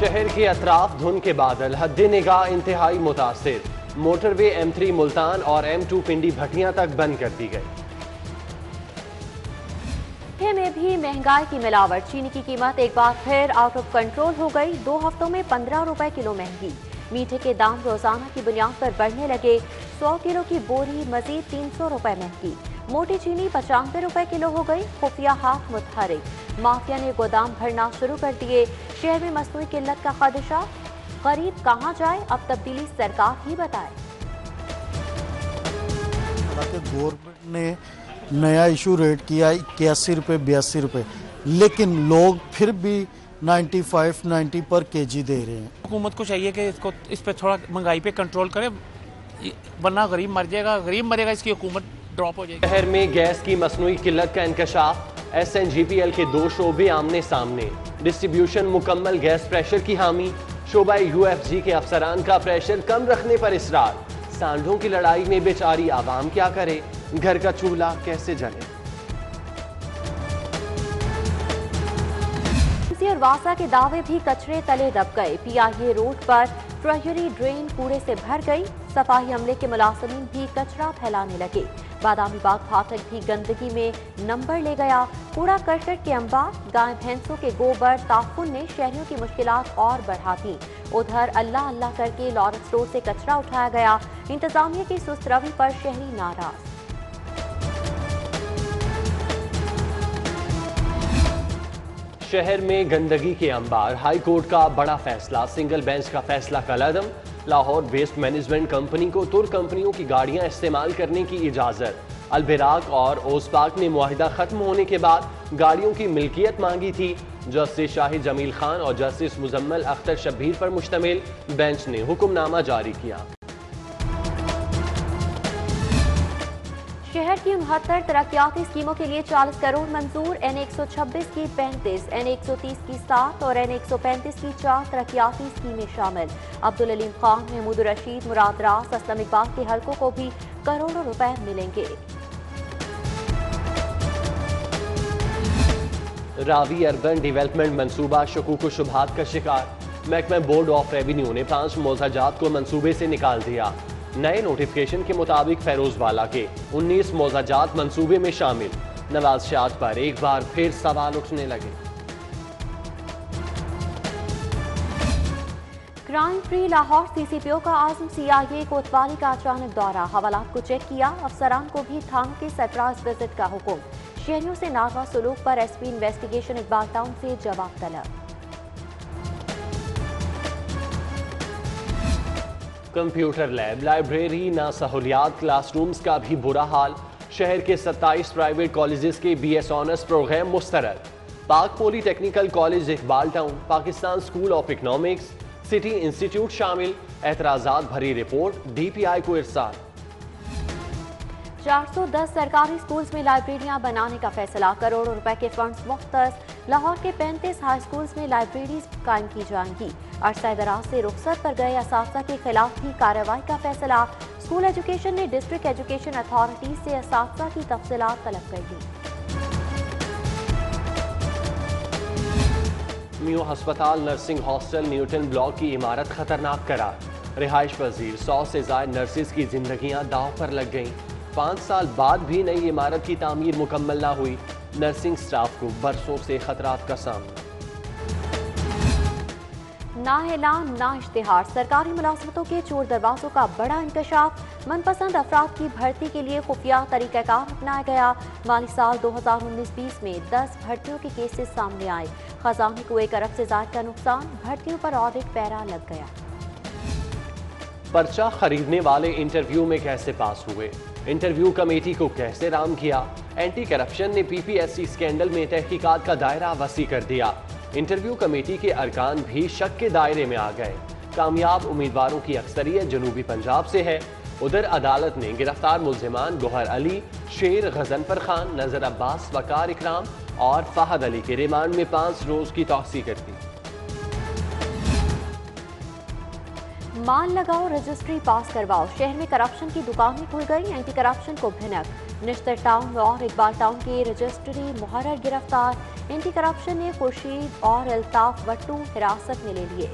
शहर के अतराफ धुंध के बादल, हद निगाह इंतहाई मुतासिर। मोटरवे M3 मुल्तान और M2 पिंडी भटियां तक बंद कर दी गई। में भी महंगाई की मिलावट, चीनी की कीमत एक बार फिर आउट ऑफ कंट्रोल हो गई। 2 हफ्तों में 15 रुपए किलो महंगी। मीठे के दाम रोजाना की बुनियाद पर बढ़ने लगे। 100 किलो की बोरी मजीद 300 रुपए महंगी। मोटी चीनी 95 रुपए किलो हो गई। खुफिया हाथ मुतहरिक, माफिया ने गोदाम भरना शुरू कर दिए। शहर में मसनूई किल्लत का खदशा, गरीब कहाँ जाए, अब तब्दीली सरकार ही बताए। गवर्नमेंट ने नया इशू रेट किया 81 रुपये 82 रुपये, लेकिन लोग फिर भी 95-90 पर केजी दे रहे हैं। हुकूमत को चाहिए कि इस पर थोड़ा महंगाई पे कंट्रोल करे, वरना गरीब मर जाएगा। गरीब मरेगा, इसकी हुकूमत ड्रॉप हो जाएगी। शहर में गैस की मसनूई किल्लत का इंकशाफ, SNGPL के 2 शोबे आमने सामने। डिस्ट्रीब्यूशन मुकम्मल गैस प्रेशर की हामी, शोबा UFG के अफसरान का प्रेशर कम रखने पर इसरार। सांडों की लड़ाई में बेचारी आवाम क्या करे, घर का चूल्हा कैसे जले। और वासा के दावे भी कचरे तले दब गए। PIA रोड पर ट्रेजरी ड्रेन कूड़े से भर गई। सफाई अमले के मुलाजिमीन भी कचरा फैलाने लगे। बादामी बाग फाटक भी गंदगी में नंबर ले गया। कूड़ा करकट के अंबार, गाय भैंसों के गोबर ताफुन ने शहरियों की मुश्किलात और बढ़ा दी। उधर अल्लाह अल्लाह करके लॉरेंस रोड से कचरा उठाया गया। इंतजामिया की सुस्त रवि पर शहरी नाराज। शहर में गंदगी के अंबार, हाई कोर्ट का बड़ा फैसला, सिंगल बेंच का फैसला कलअदम। लाहौर वेस्ट मैनेजमेंट कंपनी को तुर्क कंपनियों की गाड़ियां इस्तेमाल करने की इजाजत। अलबिराक और ओसपाक ने मुआहिदा खत्म होने के बाद गाड़ियों की मिल्कियत मांगी थी। जस्टिस शाहिद जमील खान और जस्टिस मुजम्मल अख्तर शब्बीर पर मुश्तमिल बेंच ने हुक्मनामा जारी किया। शहर की 69 तरक्याती स्कीमों के लिए 40 करोड़ मंजूर। N126 की 35, N130 की 7 और N135 की 4 तरक्याती स्कीमें शामिल। अब्दुल अलीम खान, महमूद रशीद, मुराद रास, असलम इकबाल के हलकों को भी करोड़ों रुपए मिलेंगे। रावी अर्बन डेवलपमेंट मंसूबा शकूक शुबहात का शिकार। महकमा बोर्ड ऑफ रेवेन्यू ने 5 मौजाजात को मंसूबे से निकाल दिया। नए नोटिफिकेशन के मुताबिक फैरोजवाला के 19 मौजाजात मंसूबे में शामिल। नवाज शाद पर एक बार फिर सवाल उठने लगे। क्राइम फ्री लाहौर CCPO का आजम CIA कोतवाली का अचानक दौरा, हवालात को चेक किया। अफसरान को भी थानों के सरप्राइज विजिट का हुक्म। शहरियों से नारवा सलूक पर SP इन्वेस्टिगेशन इकबाल टाउन से जवाब तलब। कंप्यूटर लैब, लाइब्रेरी ना सहूलियात, क्लासरूम्स का भी बुरा हाल। शहर के 27 प्राइवेट कॉलेजेस के BS ऑनर्स प्रोग्राम मुस्तरद। पाक polytechnical college Iqbal town, Pakistan school of economics, city institute शामिल। एतराजात भरी रिपोर्ट DPI को इरसाल। 410 सरकारी स्कूल्स में लाइब्रेरियां बनाने का फैसला, करोड़ों रुपए के फंड्स मुख्तस। लाहौर के 35 हाई स्कूल्स में लाइब्रेरीज कायम की जाएंगी। अरसा दराज से रुखसत पर गए असातिज़ा के खिलाफ भी कार्रवाई का फैसला। स्कूल एजुकेशन ने डिस्ट्रिक्ट एजुकेशन अथॉरिटी से असातिज़ा की तफसीलात तलब कर दी। मियो हस्पताल नर्सिंग हॉस्टल न्यूटन ब्लॉक की इमारत खतरनाक करार। रिहाइश पजीर 100 से ज्यादा नर्सिस की जिंदगियां दांव पर लग गईं। 5 साल बाद भी नई इमारत की तामीर मुकम्मल ना हुई। नर्सिंग स्टाफ को बरसों से खतरात का सामना। ना ऐलान ना इश्तिहार, सरकारी मुलाजमतों के चोर दरवाजों का बड़ा इंकशाफ। मनपसंद अफराद की भर्ती के लिए खुफिया तरीक़ाकार अपनाया गया। माली साल 2019-20 में 10 भर्तियों के केसेस सामने आए। खजाने को 1 अरब से ज्यादा का नुकसान। भर्तियों पर ऑडिट पैरा लग गया। पर्चा खरीदने वाले इंटरव्यू में कैसे पास हुए, इंटरव्यू कमेटी को कैसे राम किया। एंटी करप्शन ने PPSC स्कैंडल में तहकीकात का दायरा वसी कर दिया। इंटरव्यू कमेटी के अरकान भी शक के दायरे में आ गए। कामयाब उम्मीदवारों की अक्सरियत जनूबी पंजाब से है। उधर अदालत ने गिरफ्तार मुल्जिमान गोहर अली, शेर गजनफर खान, नजर अब्बास, वकार इकराम और फहद अली के रिमांड में 5 रोज की तौसी कर दी। मान लगाओ, रजिस्ट्री पास करवाओ। शहर में करप्शन की दुकानें खुल गई। एंटी करप्शन को भिनक। نشتر ٹاؤن اور اقبال ٹاؤن کے رجسٹری محرر گرفتار، اینٹی کرپشن نے خورشید اور الطاف وٹو حراست میں لے لیے۔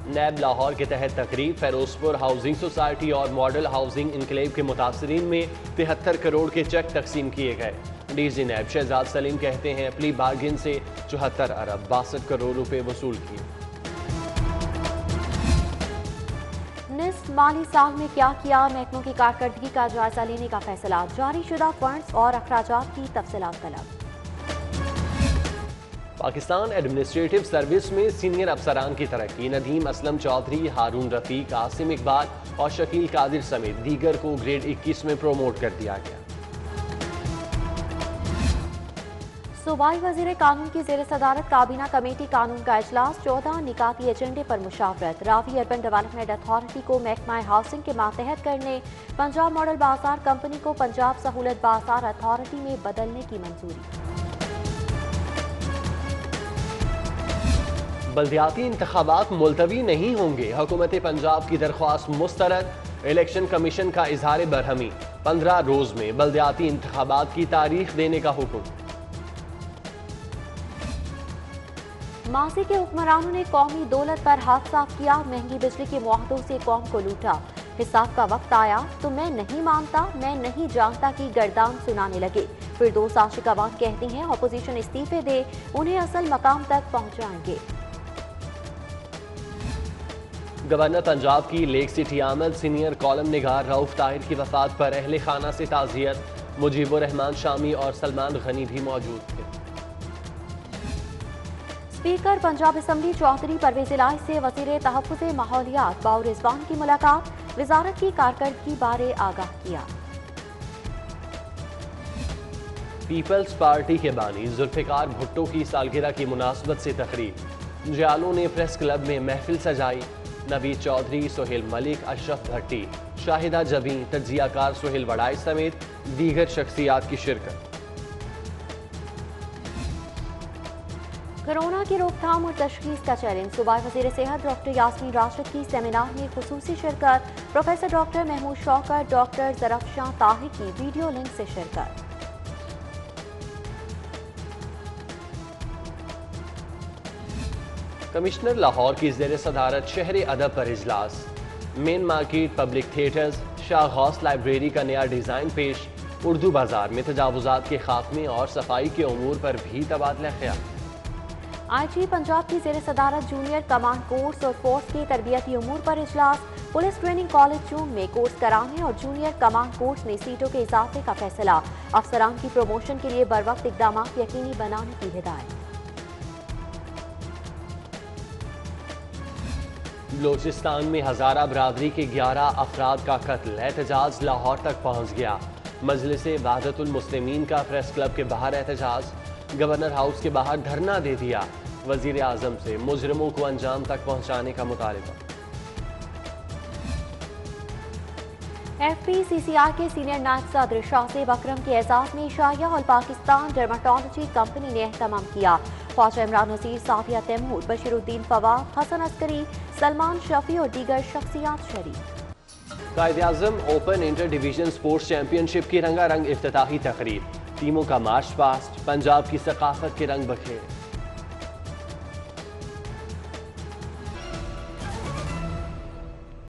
نیب لاہور کے تحت تقریب، فیروز پور ہاؤسنگ سوسائٹی اور ماڈل ہاؤسنگ انکلیو کے متاثرین میں 73 کروڑ کے چیک تقسیم کیے گئے۔ ڈی سی نیب شہزاد سلیم کہتے ہیں پلی بارگن سے 74 ارب 62 کروڑ روپے وصول کیے۔ نصف مالی سال میں کیا کیا، محکموں کی کارکردگی کا جائزہ لینے کا فیصلہ، جاری شدہ فنڈز اور اخراجات کی تفصیلات طلب۔ پاکستان ایڈمنسٹریٹو سروس میں سینئر افسران کی ترقی، ندیم اسلم چودھری، ہارون رفیق، عاصم اقبال اور شکیل قادر سمیت دیگر کو گریڈ 21 میں پروموٹ کر دیا گیا۔ صوبائی وزیر قانون کی زیر صدارت کابینہ کمیٹی قانون کا اجلاس، 14 نکاتی ایجنڈے پر مشاورت، راوی اربن ڈیولپمنٹ اتھارٹی کو محکمہ ہاؤسنگ کے ماتحت کرنے، پنجاب ماڈل بازار کمپنی کو پنجاب سہولت بازار اتھارٹی میں بدلنے کی منظوری۔ بلدیاتی انتخابات ملتوی نہیں ہوں گے، حکومت پنجاب کی درخواست مسترد، الیکشن کمیشن کا اظہار برہمی، 15 روز میں بلدیاتی انتخابات کی تاریخ دینے کا حکم۔ ماضی کے حکمرانوں نے قومی دولت پر ہاتھ صاف کیا، مہنگی بجلی کے معاہدوں سے قوم کو لوٹا، حساب کا وقت آیا تو میں نہیں مانتا، میں نہیں جانتا کی گردان سنانے لگے۔ فردوس عاشق عوان کہتے ہیں اپوزیشن استعفے دے، انہیں اصل مقام تک پہنچائیں گے۔ گورنر پنجاب کی لیک سٹی آمد، سینئر کالم نگار رؤف طاہر کی وفات پر اہل خانہ سے تعزیت، مجیب الرحمان شامی اور سلمان غنی بھی موجود تھے۔ اسپیکر پنجاب اسمبلی چودھری پرویز الہی سے وزیر تحفظ ماحولیات باؤ رضوان کی ملاقات، وزارت کی کارکردگی بارے آگاہ کیا۔ پیپلز پارٹی کے بانی ذوالفقار بھٹو کی سالگرہ کی مناسبت سے تقریب، جیالوں نے پریس کلب میں محفل سجائی، نوید چودھری، سہیل ملک، اشرف بھٹی، شاہدہ جبیں، تجزیہ کار سہیل وڑائی سمیت دیگر شخصیات کی شرکت۔ کورونا کی روک تھام اور تشخیص کا چیلنج، صوبائی وزیر صحت ڈاکٹر یاسمین راشد کی سیمینار میں خصوصی شرکت، پروفیسر ڈاکٹر محمود شوکت، ڈاکٹر زرفشاں طاہر کی ویڈیو لنک سے شرکت۔ کمشنر لاہور کی زیر صدارت شہر ادب پر اجلاس، مین مارکیٹ، پبلک تھیٹرز، شاہ غوث لائبریری کا نیا ڈیزائن پیش، اردو بازار میں تجاوزات کے خاتمے اور صفائی کے امور پر بھی تبادلہ خیال۔ آئی جی پنجاب کی زیر صدارت جونیئر کمانڈ کورس اور فورس کے تربیتی امور پر اجلاس، پولیس ٹریننگ کالج جون میں کورس کرانے اور جونیئر کمانڈ کورس میں سیٹوں کے اضافے کا فیصلہ، افسران کی پروموشن کے لیے بروقت اقدامات یقینی بنانے کی ہدایت۔ بلوچستان میں ہزارہ برادری کے 11 افراد کا قتل، احتجاج لاہور تک پہنچ گیا، مجلس وحدت المسلمین کا پریس کلب کے باہر احتجاج، گورنر ہاؤس کے باہر دھرنا دے دیا، وزیر اعظم سے مجرموں کو انجام تک پہنچانے کا مطالبہ۔ ایف پی سی سی آئی کے سینئر نائب صدر شاہزیب اکرم کے اعزاز میں شائع اور پاکستان ڈرماٹولوجی کمپنی نے اہتمام کیا، خواجہ عمران نذیر، صافیہ تیمور، بشیر الدین فواد، حسن عسکری، سلمان شفیع اور دیگر شخصیات شریک۔ Quaid Azam open inter division sports championship کی رنگا رنگ افتتاحی تقریب، ٹیموں کا مارچ پاسٹ، پنجاب کی ثقافت کے رنگ بکھیرے۔